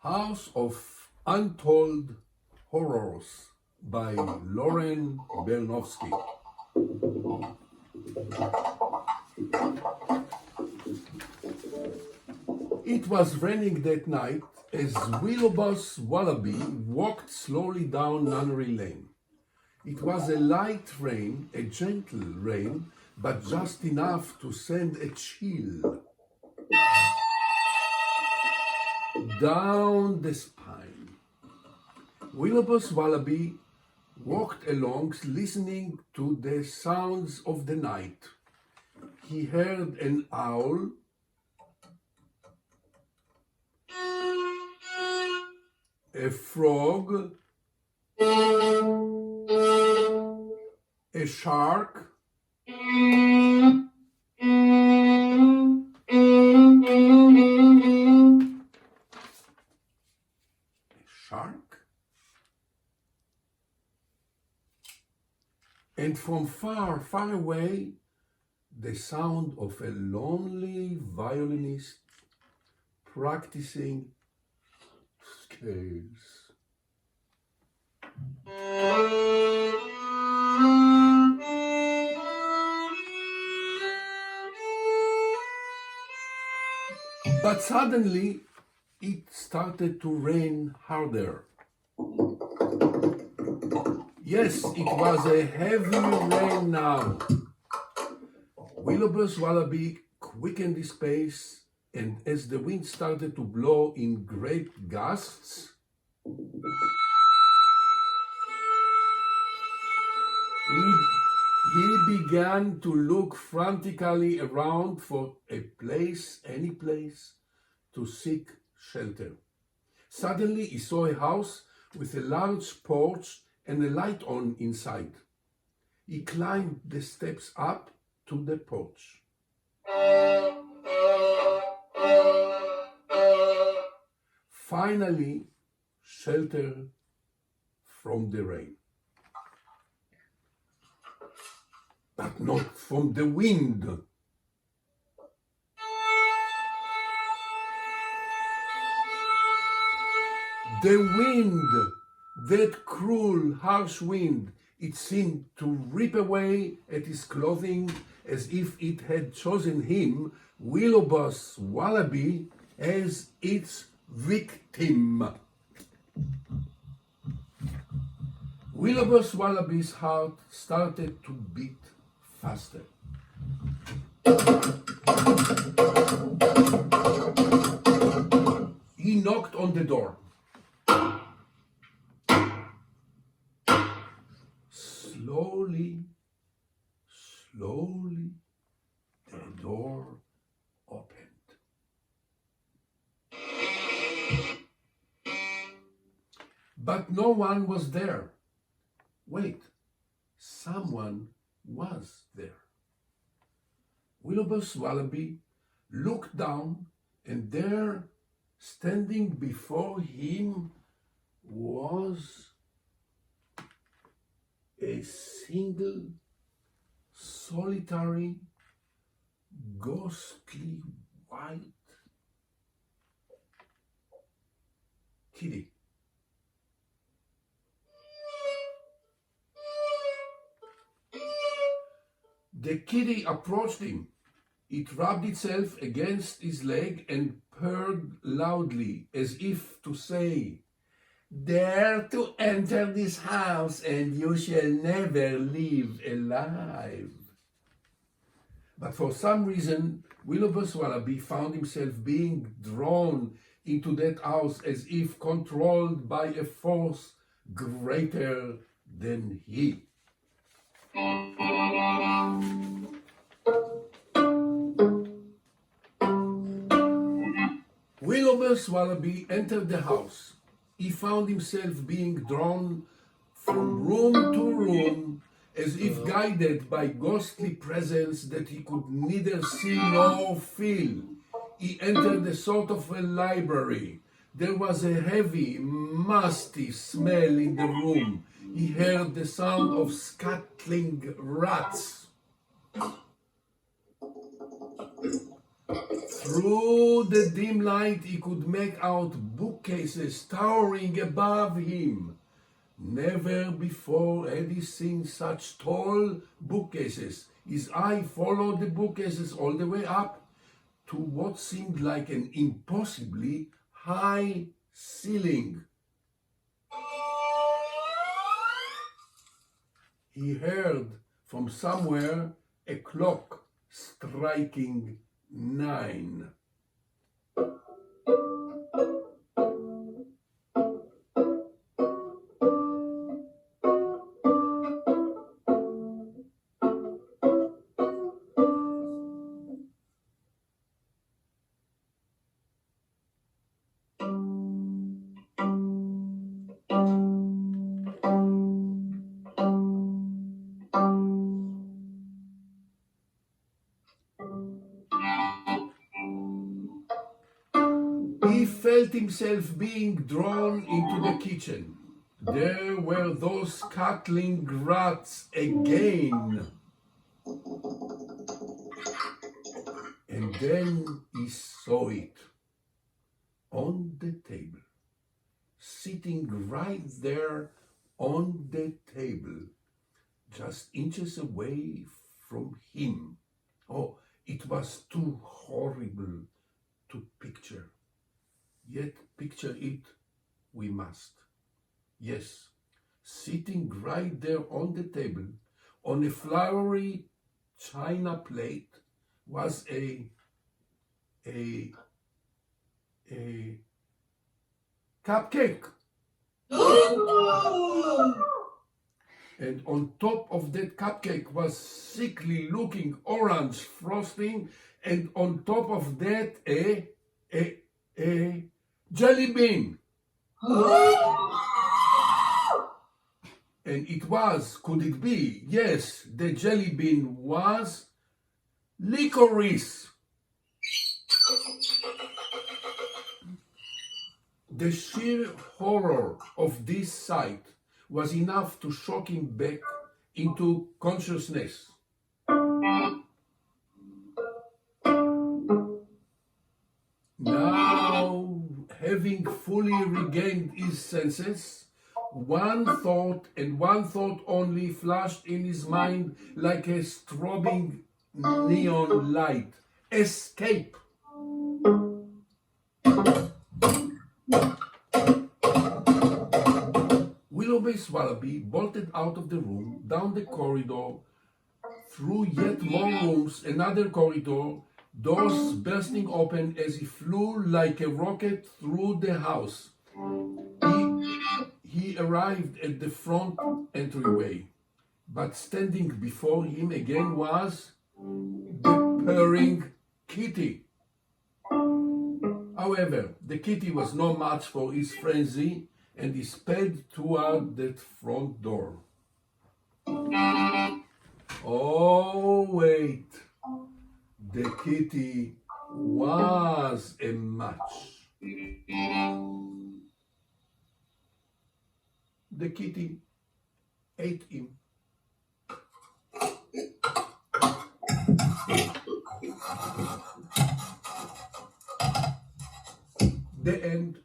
House of Untold Horrors by Lauren Bernofsky. It was raining that night as Willowboss Wallaby walked slowly down Nunnery Lane. It was a light rain, a gentle rain, but just enough to send a chill down the spine. Willowboss Wallaby walked along, listening to the sounds of the night. He heard an owl, a frog, a shark, and from far, far away, the sound of a lonely violinist practicing scales. But suddenly, it started to rain harder. Yes, it was a heavy rain now. Willowboss Wallaby quickened his pace, and as the wind started to blow in great gusts, he began to look frantically around for a place, any place, to seek shelter. Suddenly he saw a house with a large porch and a light on inside. He climbed the steps up to the porch. Finally, shelter from the rain. But not from the wind. The wind, that cruel, harsh wind, it seemed to rip away at his clothing as if it had chosen him, Willowboss Wallaby, as its victim. Willowboss Wallaby's heart started to beat faster. He knocked on the door. Slowly, the door opened. But no one was there. Wait, someone was there. Willowboss Wallaby looked down, and there, standing before him, was a single, solitary, ghostly white kitty. The kitty approached him. It rubbed itself against his leg and purred loudly, as if to say, "Dare to enter this house, and you shall never leave alive." But for some reason, Willowboss Wallaby found himself being drawn into that house as if controlled by a force greater than he. Willowboss Wallaby entered the house. He found himself being drawn from room to room as if guided by ghostly presence that he could neither see nor feel. He entered a sort of a library. There was a heavy, musty smell in the room. He heard the sound of scuttling rats. Through the dim light he could make out bookcases towering above him. Never before had he seen such tall bookcases. His eye followed the bookcases all the way up to what seemed like an impossibly high ceiling. He heard from somewhere a clock striking 9. He felt himself being drawn into the kitchen. There were those cackling rats again. And then he saw it on the table, sitting right there on the table, just inches away from him. Oh, it was too horrible to picture. Yet picture it we must. Yes, sitting right there on the table, on a flowery china plate, was a cupcake. And on top of that cupcake was sickly looking orange frosting, and on top of that a jelly bean. And it was, could it be? Yes, the jelly bean was licorice. The sheer horror of this sight was enough to shock him back into consciousness. Now, having fully regained his senses, one thought and one thought only flashed in his mind like a strobing neon light. Escape! Willoughby's Wallaby bolted out of the room, down the corridor, through yet more rooms, another corridor, doors bursting open as he flew like a rocket through the house. He arrived at the front entryway, but standing before him again was the purring kitty. However, the kitty was no match for his frenzy, and he sped toward that front door. Oh, wait. The kitty was a match. The kitty ate him. The end.